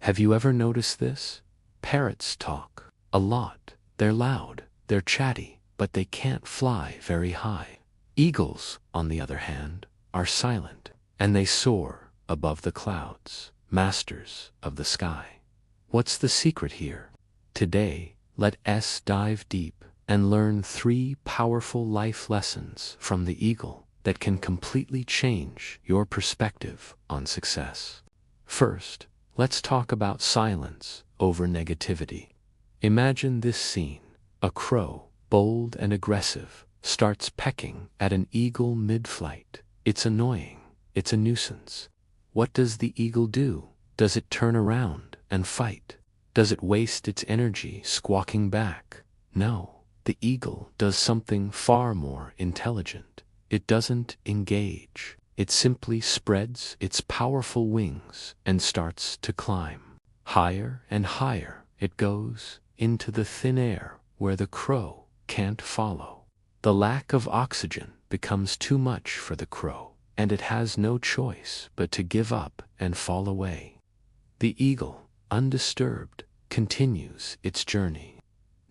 Have you ever noticed this? Parrots talk a lot. They're loud, they're chatty, but they can't fly very high. Eagles, on the other hand, are silent, and they soar above the clouds, masters of the sky. What's the secret here? Today, let us dive deep and learn 3 powerful life lessons from the eagle that can completely change your perspective on success. First, let's talk about silence over negativity. Imagine this scene. A crow, bold and aggressive, starts pecking at an eagle mid-flight. It's annoying. It's a nuisance. What does the eagle do? Does it turn around and fight? Does it waste its energy squawking back? No. The eagle does something far more intelligent. It doesn't engage. It simply spreads its powerful wings and starts to climb. Higher and higher it goes into the thin air where the crow can't follow. The lack of oxygen becomes too much for the crow, and it has no choice but to give up and fall away. The eagle, undisturbed, continues its journey.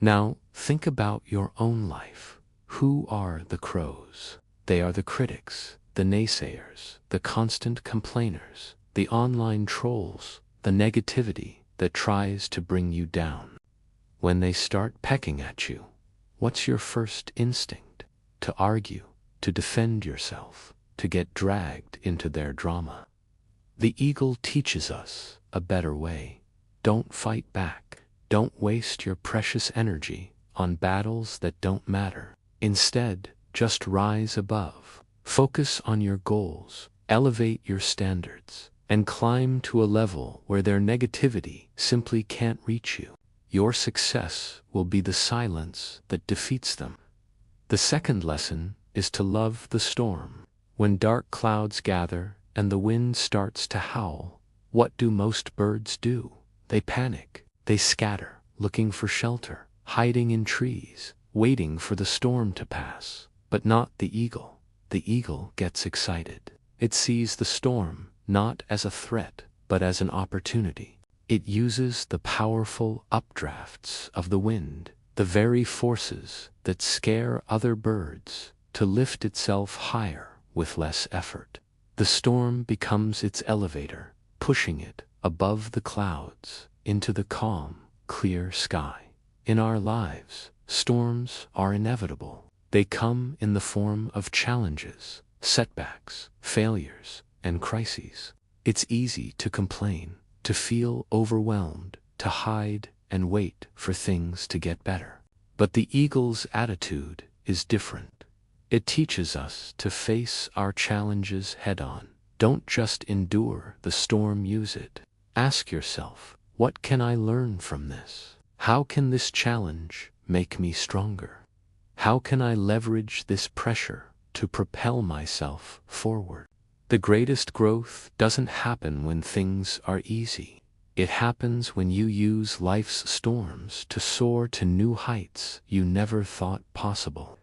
Now, think about your own life. Who are the crows? They are the critics, the naysayers, the constant complainers, the online trolls, the negativity that tries to bring you down. When they start pecking at you, what's your first instinct? To argue, to defend yourself, to get dragged into their drama. The eagle teaches us a better way. Don't fight back. Don't waste your precious energy on battles that don't matter. Instead, just rise above. Focus on your goals, elevate your standards, and climb to a level where their negativity simply can't reach you. Your success will be the silence that defeats them. The second lesson is to love the storm. When dark clouds gather and the wind starts to howl, what do most birds do? They panic. They scatter, looking for shelter, hiding in trees, waiting for the storm to pass. But not the eagle. The eagle gets excited. It sees the storm not as a threat, but as an opportunity. It uses the powerful updrafts of the wind, the very forces that scare other birds, to lift itself higher with less effort. The storm becomes its elevator, pushing it above the clouds into the calm, clear sky. In our lives, storms are inevitable. They come in the form of challenges, setbacks, failures, and crises. It's easy to complain, to feel overwhelmed, to hide and wait for things to get better. But the eagle's attitude is different. It teaches us to face our challenges head-on. Don't just endure the storm, use it. Ask yourself, what can I learn from this? How can this challenge make me stronger? How can I leverage this pressure to propel myself forward? The greatest growth doesn't happen when things are easy. It happens when you use life's storms to soar to new heights you never thought possible.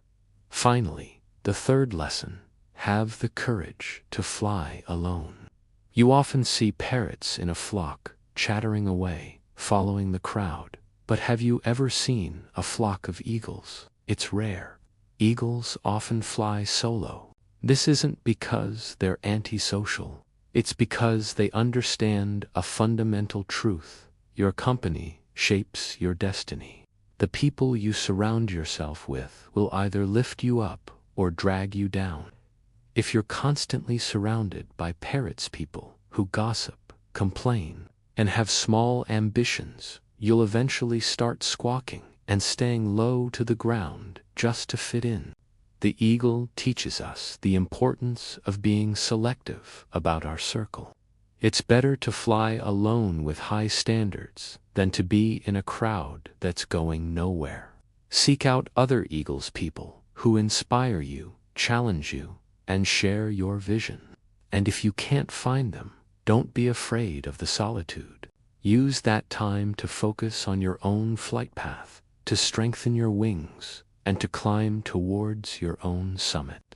Finally, the third lesson: have the courage to fly alone. You often see parrots in a flock, chattering away, following the crowd. But have you ever seen a flock of eagles? It's rare. Eagles often fly solo. This isn't because they're antisocial. It's because they understand a fundamental truth. Your company shapes your destiny. The people you surround yourself with will either lift you up or drag you down. If you're constantly surrounded by parrots, people who gossip, complain, and have small ambitions, you'll eventually start squawking and staying low to the ground just to fit in. The eagle teaches us the importance of being selective about our circle. It's better to fly alone with high standards than to be in a crowd that's going nowhere. Seek out other eagles, people who inspire you, challenge you, and share your vision. And if you can't find them, don't be afraid of the solitude. Use that time to focus on your own flight path, to strengthen your wings, and to climb towards your own summit.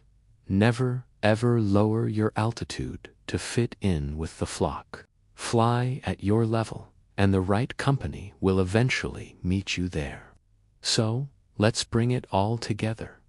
Never, ever lower your altitude to fit in with the flock. Fly at your level, and the right company will eventually meet you there. So, let's bring it all together.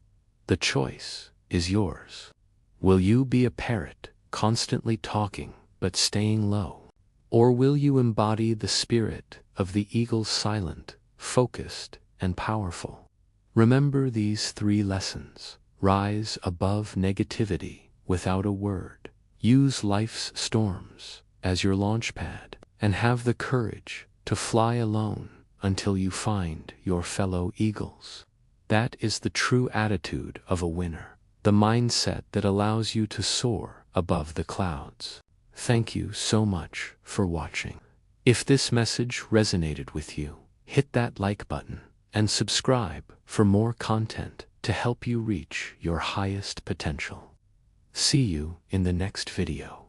The choice is yours. Will you be a parrot, constantly talking but staying low? Or will you embody the spirit of the eagle, silent, focused, and powerful? Remember these 3 lessons. Rise above negativity without a word. Use life's storms as your launch pad, and have the courage to fly alone until you find your fellow eagles. That is the true attitude of a winner, the mindset that allows you to soar above the clouds. Thank you so much for watching. If this message resonated with you, hit that like button and subscribe for more content to help you reach your highest potential. See you in the next video.